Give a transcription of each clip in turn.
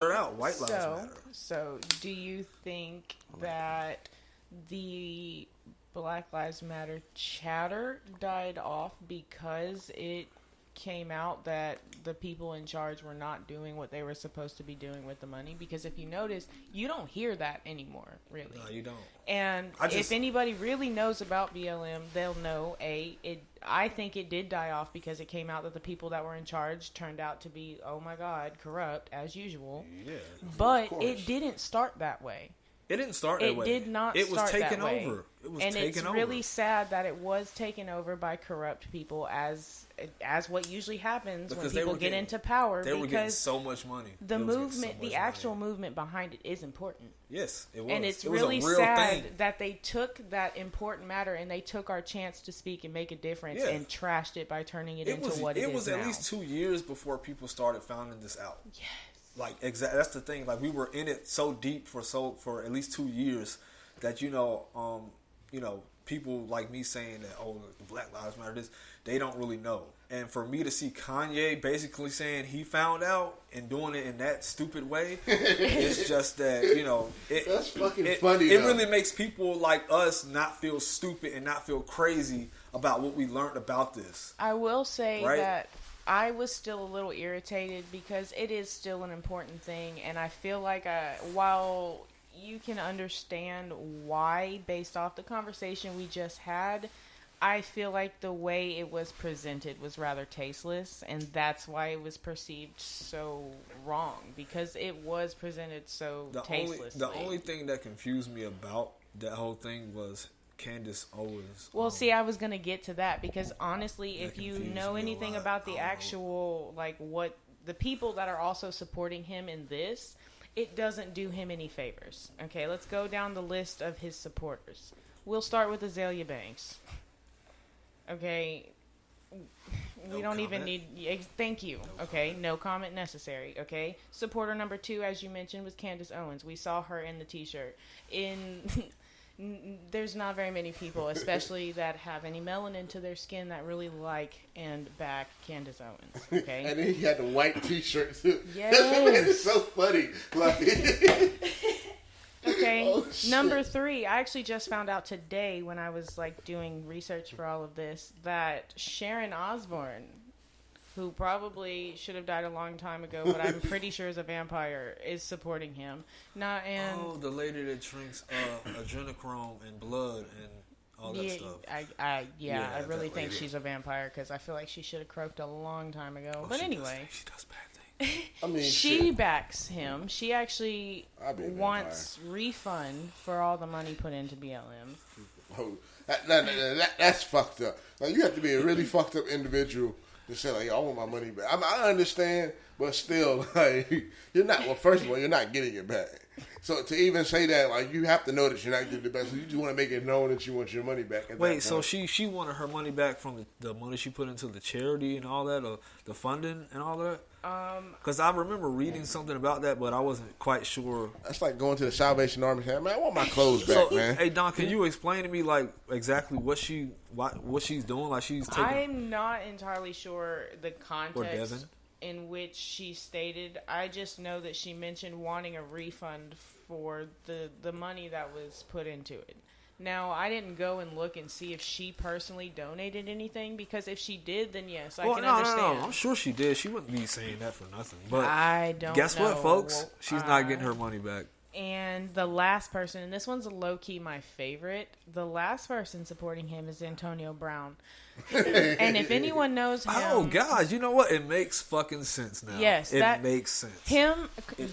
out. White lives matter. So, do you think that the Black Lives Matter chatter died off because it came out that the people in charge were not doing what they were supposed to be doing with the money? Because if you notice, you don't hear that anymore, really. No, you don't. And if anybody really knows about BLM, they'll know, I think it did die off because it came out that the people that were in charge turned out to be, oh my God, corrupt, as usual. Yeah. But it didn't start that way. It didn't start that way. It did not start that way. It was taken over. It was and taken it's over. really sad that it was taken over by corrupt people, as what usually happens when people get into power. They were getting so much money. The movement, the actual movement behind it is important. Yes, it was. And it's it was really a real sad thing. that they took that important matter and they took our chance to speak and make a difference and trashed it by turning it into what it is now. It was at least 2 years before people started finding this out. Yes. Like, exactly. That's the thing. Like, we were in it so deep for at least 2 years that people like me saying that, oh, the Black Lives Matter, they don't really know. And for me to see Kanye basically saying he found out and doing it in that stupid way, it's just that, that's fucking funny. It really makes people like us not feel stupid and not feel crazy about what we learned about this. I will say that I was still a little irritated because it is still an important thing, and I feel like while you can understand why based off the conversation we just had, I feel like the way it was presented was rather tasteless, and that's why it was perceived so wrong, because it was presented so tastelessly. The only thing that confused me about that whole thing was Candace Owens. Well, see, I was going to get to that, because honestly, if you know anything about the actual, what the people that are also supporting him in this, it doesn't do him any favors. Okay, let's go down the list of his supporters. We'll start with Azealia Banks. Okay, we don't even need... Thank you. Okay, no comment necessary. Okay, supporter number 2, as you mentioned, was Candace Owens. We saw her in the t-shirt. There's not very many people, especially that have any melanin to their skin, that really like and back Candace Owens. Okay, and then he had the white t-shirt too. Yes, it's so funny. Okay, number 3. I actually just found out today when I was doing research for all of this that Sharon Osbourne, who probably should have died a long time ago, but I'm pretty sure is a vampire, is supporting him. The lady that drinks adrenochrome and blood and all that stuff. I really think she's a vampire, because I feel like she should have croaked a long time ago. But anyway, she does bad things. I mean, she backs him. She actually wants refund for all the money put into BLM. Oh, that's fucked up. Like, you have to be a really fucked up individual to say, I want my money back. I understand, but still, you're not. Well, first of all, you're not getting it back. So to even say that, you have to know that you're not getting the best. So you just want to make it known that you want your money back. Wait, so she wanted her money back from the money she put into the charity and all that, or the funding and all that? Because I remember reading something about that, but I wasn't quite sure. That's like going to the Salvation Army saying, man, I want my clothes back, man. Hey, Don, can you explain to me, exactly what she's doing? She's taking... I'm not entirely sure the context in which she stated. I just know that she mentioned wanting a refund for the money that was put into it. Now, I didn't go and look and see if she personally donated anything, because if she did, then yes, I can understand. No, I'm sure she did. She wouldn't be saying that for nothing. But I don't guess know. what, folks? She's not getting her money back. And the last person, and this one's low-key my favorite, the last person supporting him is Antonio Brown. And if anyone knows him... Oh, God, you know what? It makes fucking sense now. Yes. It makes sense.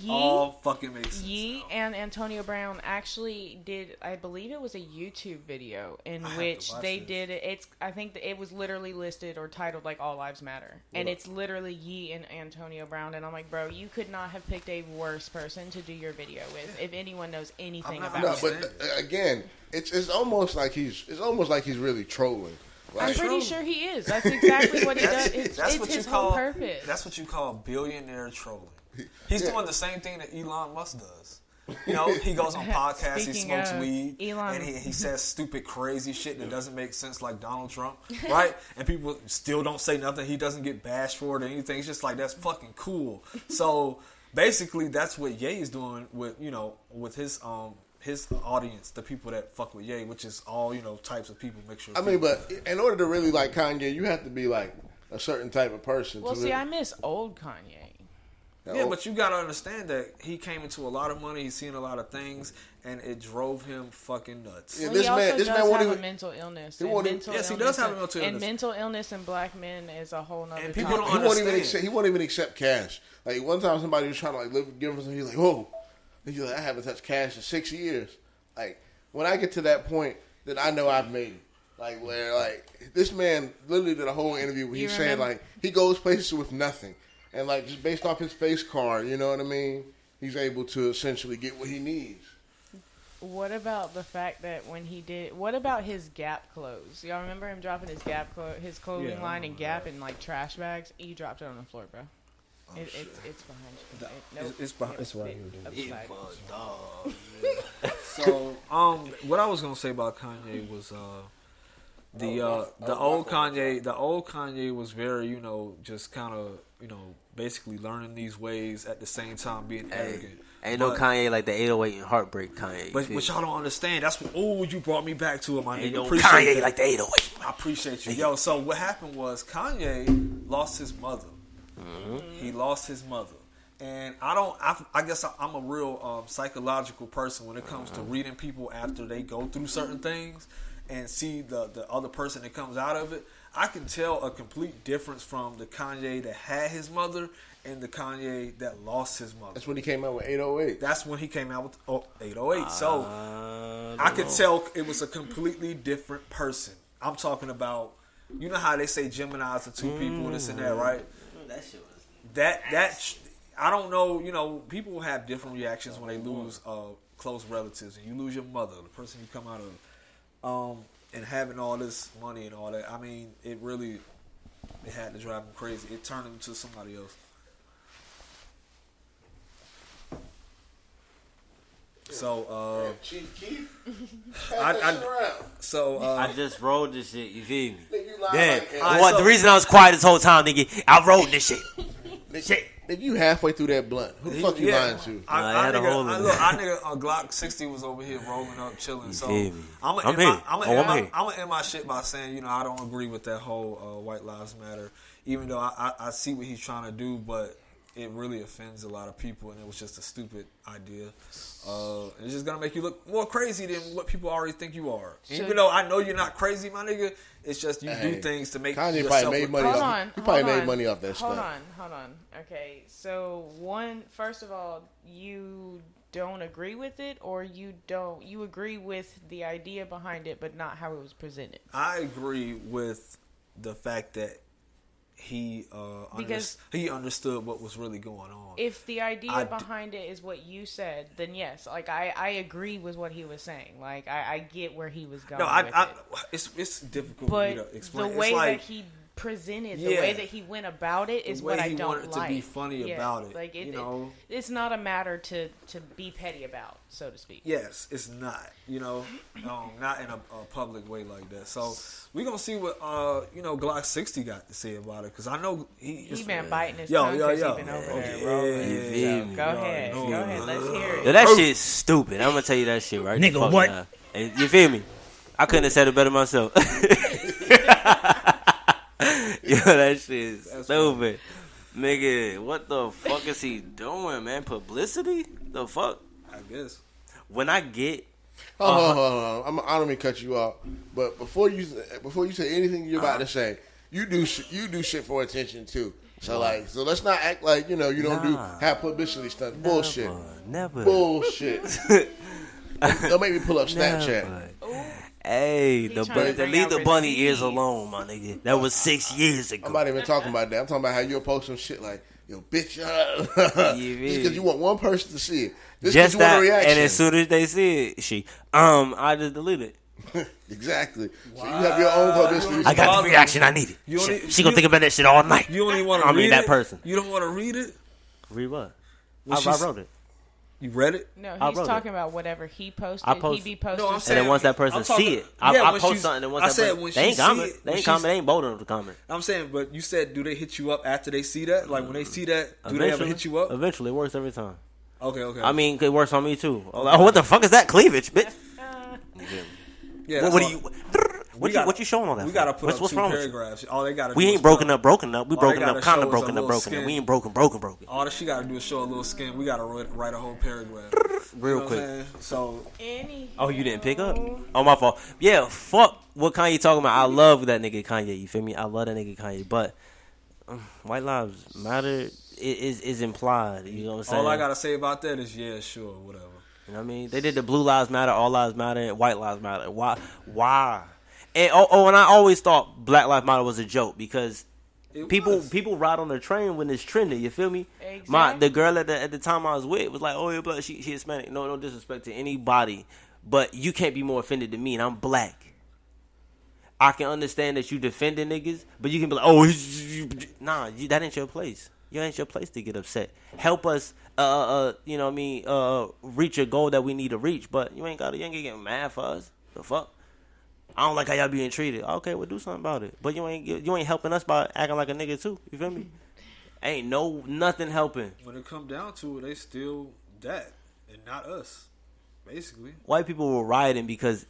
All fucking makes sense. Yee and Antonio Brown actually did, I believe it was a YouTube video in which they did it. I think it was literally listed or titled All Lives Matter. And it's literally Yee and Antonio Brown. And I'm like, bro, you could not have picked a worse person to do your video with, if anyone knows anything about it. But again, it's almost like he's really trolling. I'm pretty sure he is. That's exactly what he does. It's his whole purpose. That's what you call billionaire trolling. He's doing the same thing that Elon Musk does. He goes on podcasts, he smokes weed, and he says stupid, crazy shit that doesn't make sense, like Donald Trump, right? And people still don't say nothing. He doesn't get bashed for it or anything. It's just that's fucking cool. So basically that's what Ye is doing with with his audience, the people that fuck with Ye, which is all types of people, mixture. I mean, but in order to really like Kanye, you have to be like a certain type of person. Well, see, I miss old Kanye. Yeah, but you gotta understand that he came into a lot of money. He's seen a lot of things, and it drove him fucking nuts. Yeah, this man has a mental illness. Yes, he does have a mental illness. And mental illness in black men is a whole nother. And people don't understand. He won't even accept cash. Like one time, somebody was trying to give him something. He's like, "Whoa!" He's like, "I haven't touched cash in 6 years." Like when I get to that point, then I know I've made it. Like where this man literally did a whole interview where he said like he goes places with nothing. And, like, just based off his face card, you know what I mean? He's able to essentially get what he needs. What about the fact that what about his Gap clothes? Y'all remember him dropping his his clothing line in Gap in, like, trash bags? He dropped it on the floor, bro. It's behind you. It's right here. So, what I was going to say about Kanye was, the old Kanye was very, just kind of, basically learning these ways at the same time being arrogant. Ain't no Kanye like the 808 and Heartbreak Kanye. But y'all don't understand. That's what, you brought me back to it, my nigga. Ain't no Kanye like the 808. I appreciate you. Yo, so what happened was Kanye lost his mother. Mm-hmm. He lost his mother. And I guess I'm a real psychological person when it comes to reading people after they go through certain things and see the other person that comes out of it. I can tell a complete difference from the Kanye that had his mother and the Kanye that lost his mother. That's when he came out with 808. That's when he came out with 808. So I could tell it was a completely different person. I'm talking about, you know how they say Geminis are two people, this and that, right? That shit was... That I don't know, people have different reactions when they lose close relatives. And you lose your mother, the person you come out of. And having all this money and all that, I mean, it had to drive him crazy. It turned him into somebody else. So, Chief Keef, I just rolled this shit. You feel me? Yeah. The reason I was quiet this whole time, nigga, I rolled this shit. Nigga, you halfway through that blunt. Who the fuck you lying to? I had a hole in it. A Glock 60 was over here rolling up, chilling. So I'm gonna end my shit by saying, I don't agree with that whole White Lives Matter. Even though I see what he's trying to do, but it really offends a lot of people, and it was just a stupid idea. It's just gonna make you look more crazy than what people already think you are. And even though I know you're not crazy, my nigga, it's just you do things to make Kanye yourself probably made money off. He probably made money off that stuff. Hold on. Okay, so first of all, you don't agree with it, or you agree with the idea behind it, but not how it was presented. I agree with the fact that he understood what was really going on. If the idea behind it is what you said, then yes, like I agree with what he was saying. Like I get where he was going. It's difficult for me to explain. The way that he presented, the way that he went about it is what I don't like. To be funny about it, like it's not a matter to be petty about, so to speak. Yes, it's not. Not in a public way like that. So we're gonna see what Glock 60 got to say about it, because I know he been biting his tongue because he been over there rolling. Go ahead, let's hear it. Yo, that shit's stupid. I'm gonna tell you that shit right. Nigga, what? You feel me? I couldn't have said it better myself. Yo, that shit is stupid. Nigga, what the fuck is he doing, man? Publicity? The fuck? I guess. When I get... Hold on. I don't mean to cut you off, but before you say anything you're about to say, you do shit for attention too. So let's not act like you don't have publicity stuff. Bullshit. Never. Bullshit. Don't make me pull up Snapchat. Hey, leave the bunny ears alone, my nigga. That was 6 years ago. I'm not even talking about that. I'm talking about how you'll post some shit like, yo, bitch, just because you want one person to see it. Just you want a reaction. And as soon as they see it, I just delete it. Exactly. Wow. So you have your own publicity. I got the reaction I needed. She gonna think about that shit all night. You don't even want to read it? That person. You don't want to read it? Read what? I wrote it. You read it? No, he's talking about whatever he posted. He be posting. No, I'm saying, and then once that person see it, I post something, and once that person, they ain't comment. They ain't comment. They ain't bold enough to comment. I'm saying, but you said, do they hit you up after they see that? Like when they see that, do they ever hit you up? Eventually, it works every time. Okay. I mean, it works on me too. Like, what the fuck is that cleavage, bitch? Yeah. What you showing on that? We gotta put what's up wrong two paragraphs. All they gotta do. We ain't broken up. We broken up, kind of broken up. We ain't broken. All that she gotta do is show a little skin. We gotta write a whole paragraph. Real quick. So. Oh, you didn't pick up? Oh, my fault. Yeah, fuck what Kanye talking about. I love that nigga Kanye. You feel me? I love that nigga Kanye. But White Lives Matter is implied. You know what I'm saying? All I gotta say about that is yeah, sure, whatever. You know what I mean? They did the Blue Lives Matter, All Lives Matter, and White Lives Matter. Why? And and I always thought Black Lives Matter was a joke because people ride on the train when it's trending. You feel me? Exactly. The girl at the time I was with was like, "Oh, you're black. She Hispanic." No disrespect to anybody, but you can't be more offended than me, and I'm black. I can understand that you defending niggas, but you can be like, "Oh, nah, that ain't your place. You ain't your place to get upset. Help us, you know what I mean, reach a goal that we need to reach, but you ain't gonna get mad for us. The fuck? I don't like how y'all being treated. Okay, well, do something about it. But you ain't helping us by acting like a nigga too. You feel me? Ain't nothing helping. When it come down to it, they still that and not us, basically. White people were rioting because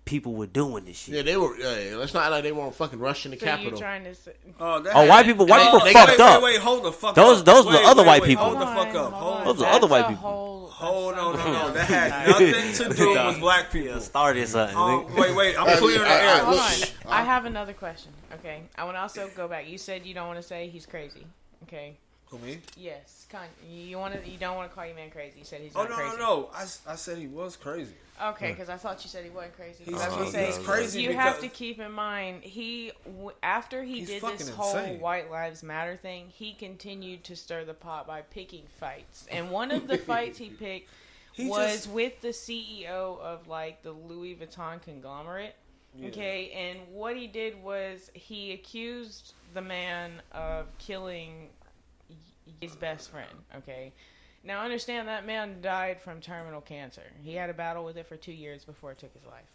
people were doing this shit. Yeah, they were. Let's not act like they weren't fucking rushing the Capitol. You trying to say, white people fucked up. Wait, hold the fuck those up. Those were the other white people. Hold the fuck up. Those are other white people. No. That had nothing to do with black people. Started something. Wait. I'm clearing the air. Hold on. I have another question. Okay. I want to also go back. You said you don't want to say he's crazy. Okay. Who, me? Yes. You don't want to call your man crazy. You said he's not crazy. No. I said he was crazy. Okay, because I thought you said he wasn't crazy. He's crazy. You have to keep in mind after he did this whole insane. White Lives Matter thing, he continued to stir the pot by picking fights. And one of the fights he picked was with the CEO of like the Louis Vuitton conglomerate. Yeah. Okay, and what he did was he accused the man of killing his best friend. Okay. Now, understand that man died from terminal cancer. He had a battle with it for 2 years before it took his life.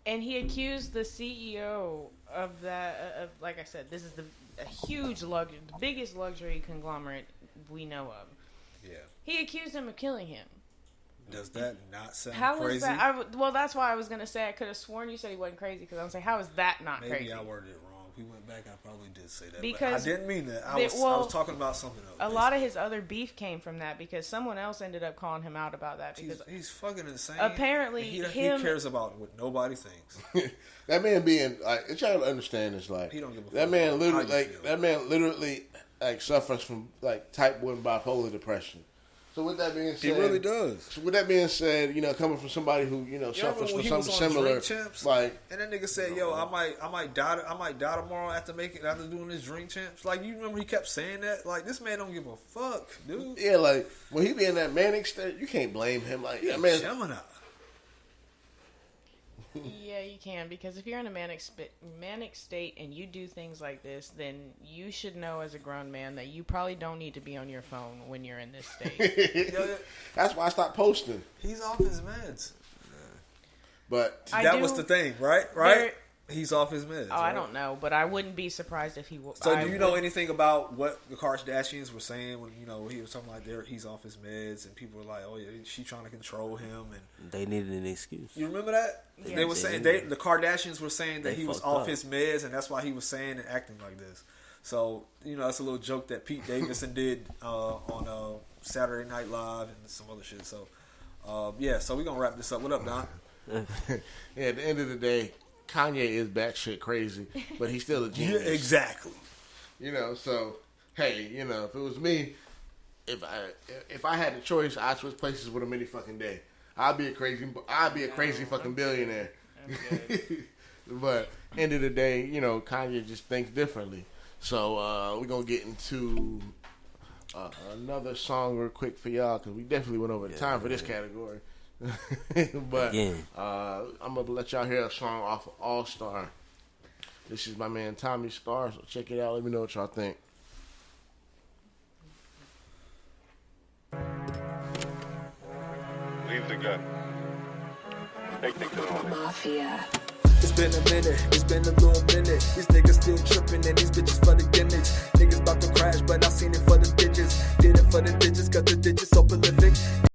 And he accused the CEO of that, like I said, this is a huge luxury, the biggest luxury conglomerate we know of. Yeah. He accused him of killing him. Does that not sound how crazy? Is that? Well, that's why I was going to say I could have sworn you said he wasn't crazy because I'm saying, how is that not crazy? Maybe I worded it wrong. We went back, I probably did say that. Because but I didn't mean that. I was talking about something else. A lot of his other beef came from that because someone else ended up calling him out about that. Because he's fucking insane. Apparently, he cares about what nobody thinks. That man being like, it's trying to understand this. Like, he don't give a that man literally like suffers from like type 1 bipolar depression. So with that being said, he really does. So with that being said, coming from somebody who suffers from something similar, like, and that nigga said, "Yo, I might die tomorrow after doing this Drink Champs." Like, you remember he kept saying that? Like, this man don't give a fuck, dude. Yeah, like when he be in that manic state, you can't blame him. Like, yeah, man, Gemini. Yeah, you can, because if you're in a manic state and you do things like this, then you should know as a grown man that you probably don't need to be on your phone when you're in this state. That's why I stopped posting. He's off his meds. But that was the thing, right? He's off his meds. Oh, right? I don't know, but I wouldn't be surprised if he was. So, do you know anything about what the Kardashians were saying when he was talking like he's off his meds, and people were like, "Oh yeah, she's trying to control him," and they needed an excuse. You remember that? Yeah. They were saying the Kardashians were saying that he was off his meds, and that's why he was saying and acting like this. So, it's a little joke that Pete Davidson did on Saturday Night Live and some other shit. So, so we're gonna wrap this up. What up, Don? Yeah, at the end of the day, Kanye is batshit crazy, but he's still a genius. Yeah, exactly. So hey, if it was me, if I had the choice, I'd switch places with him any fucking day. I'd be a crazy fucking billionaire. Okay. But end of the day, Kanye just thinks differently. So we're gonna get into another song real quick for y'all because we definitely went over the time for this category. But I'm gonna let y'all hear a song off of All Star. This is my man Tommy Starr, so check it out. Let me know what y'all think. Leave the gun. Take control. Mafia. It's been a minute, it's been a little minute. These niggas still tripping and these bitches for the gimmicks. Niggas about to crash, but I seen it for the digits. Did it for the digits, got the digits so prolific.